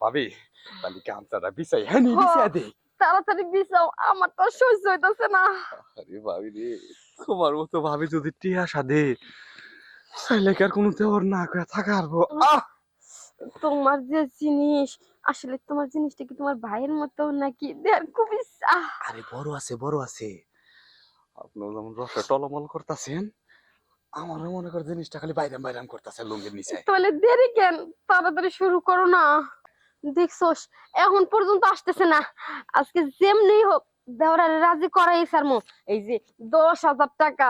ভাবি তাহলে গামছাটা বিছাই হ্যাঁ নি হ বিছাই দে। তাড়াতাড়ি বিছাও, আমার তো আর সহ্য হইতাছে না। আরে ভাবি রে, তোমার মতো ভাবি যদি টিয়া সাদে তাহলে কি আর কোনো দেওয়ার না করে থাকা পারবো? আহ তোমার যে জিনিস, আসলে তোমার জিনিসটা কি তোমার ভাইয়ের মতো নাকি দেয়ার খুব ইচ্ছা। আরে বড় আছে বড় আছে। আপনি যেমন রসে টলমল করতেছেন, আমারও মনে কর জিনিসটা খালি বাইরাম বাইরাম করতেছে লুঙ্গির নিচে। তাহলে দেরি কেন, তাড়াতাড়ি শুরু করো না। দেখছোস এখন পর্যন্ত আসতেছে না। আজকে যেমনি হোক দেওরারে রাজি করাই সারমু। এই যে 10,000 টাকা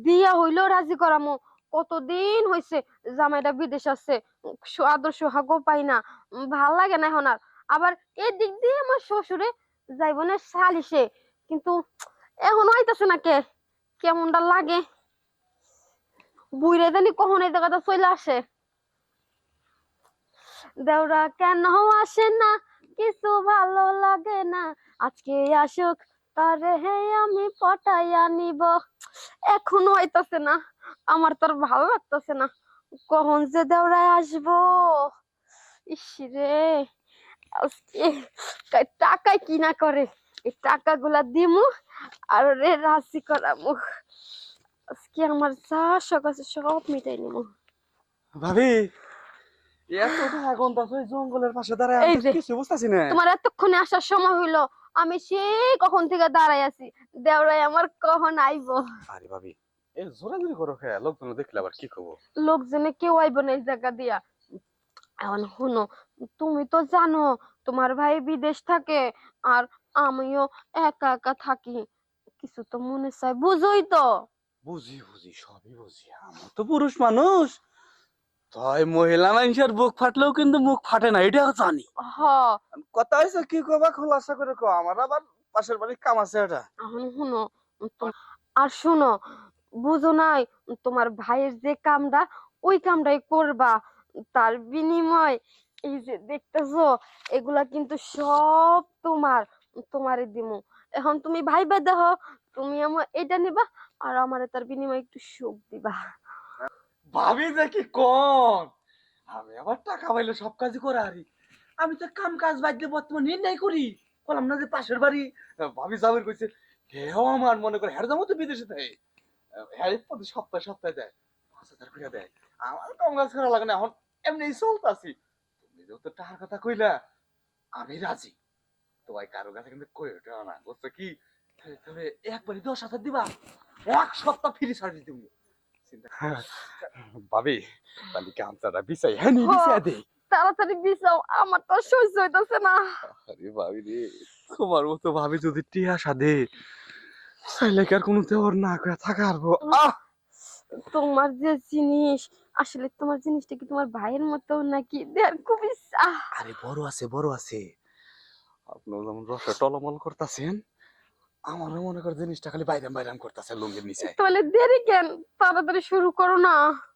দিয়া হইলেও রাজি করামু। কতদিন হইছে জামাইটা বিদেশ আছে, আদর সোহাগও পাই না। ভাল লাগে না এখন আর। আবার এদিক দিয়ে আমার শ্বশুরে যাইব না সালিশে, কিন্তু এখন হইতাছে না কে, কেমনটা লাগে। বুইরে জানি কখন এই জায়গাটা চলে আসে। দেওরা কেন আসে না, কিছু ভালো লাগে না, আজকে আসুক তারে হে আমি পটাইয়া নিব। এখনো হইতাছে না, আমার তো আর ভালো লাগতেছে না। কখন যে দেওরায় আসবো, ইস রে। আজকে টাকায় কি না করে, এই টাকাগুলা দিমু আর রে রাজি করামু। আজকে আমার যা শখ আছে সব মিটাই নিমু। ভাবি এতটা এখন তো জঙ্গলের পাশে দাঁড়ায় আমি এই তো যে কিছু বুঝতেছি না। তোমার এতক্ষণে আসার সময় হইলো, আমি সেই কখন থেকে দাঁড়াই আছি, দেওরাই আমার কখন আইবো। আরে ভাবি এ জোরাজুরি করো খেয়া, লোকজন দেখলে আবার কি খবর? লোকজনে কেউ আইবো না এই জায়গা দিয়া। এখন শুনো, তুমি তো জানো তোমার ভাই বিদেশ থাকে আর আমিও একা একা থাকি, কিছু তো মনে চাই, বুঝোই তো। বুঝি বুঝি সবই বুঝি, আমার তো পুরুষ মানুষ, তাই মহিলা মানুষের বুক ফাটলেও কিন্তু মুখ ফাটে না, এটাও জানি। হ কথা হয়েছে কি কবা খোলাসা করে কো, আমার আবার পাশের বাড়ির কাম আছে এটা। এখন শুনো, আর শুনো, বুঝো নাই, তোমার ভাইয়ের যে কামটা ওই কামটাই করবা। তার বিনিময় এই যে দেখতেছো, এগুলা কিন্তু সব তোমার, তোমারে দিমু। এখন তুমি ভাইবা দেখো, তুমি আমার এটা নিবা আর আমারে তার বিনিময়ে একটু সুখ দিবা। ভাবি যে কি কোন, আমি আবার টাকা পাইলে সব কাজই করে হারি। আমি তো কাম কাজ বাদ দিয়ে বর্তমান নির্ণয় করি, বললাম না যে পাশের বাড়ি ভাবি জাবের কইছে, হেও আমার মনে করে হের জামো তো বিদেশে থাকে, হ্যাঁ প্রতি সপ্তাহে সপ্তাহে দেয় 5,000 করে দেয়। আমার কাম কাজ করা লাগে না এখন, এমনি চলতাছি। তুমি যেহেতু টাকার কথা কইলা, আমি রাজি। তোমায় কারো কাছে কিন্তু কই ওঠেও না, বুঝছো কি? তবে একবারই 10,000 দিবা, 1 সপ্তাহ ফ্রি সার্ভিস দিব। চিন্তা ভাবি তাহলে গামছাটা বিছাই হ্যাঁ নি হ বিছাই দে। তাড়াতাড়ি বিছাও, আমার তো আর সহ্য হইতাছে না। আরে ভাবি রে, তোমার মতো ভাবি যদি টিয়া সাদে তাহলে কি আর কোনো দেওয়ার না করে থাকা পারবো? আহ তোমার যে জিনিস, আসলে তোমার জিনিসটা কি তোমার ভাইয়ের মতো নাকি দেয়ার খুব ইচ্ছা। আরে বড় আছে বড় আছে। আপনি যেমন রসে টলমল করতেছেন, আমারও মনে কর জিনিসটা খালি বাইরাম বাইরাম করতেছে লুঙ্গির নিচে। তাহলে দেরি কেন, তাড়াতাড়ি শুরু করো না।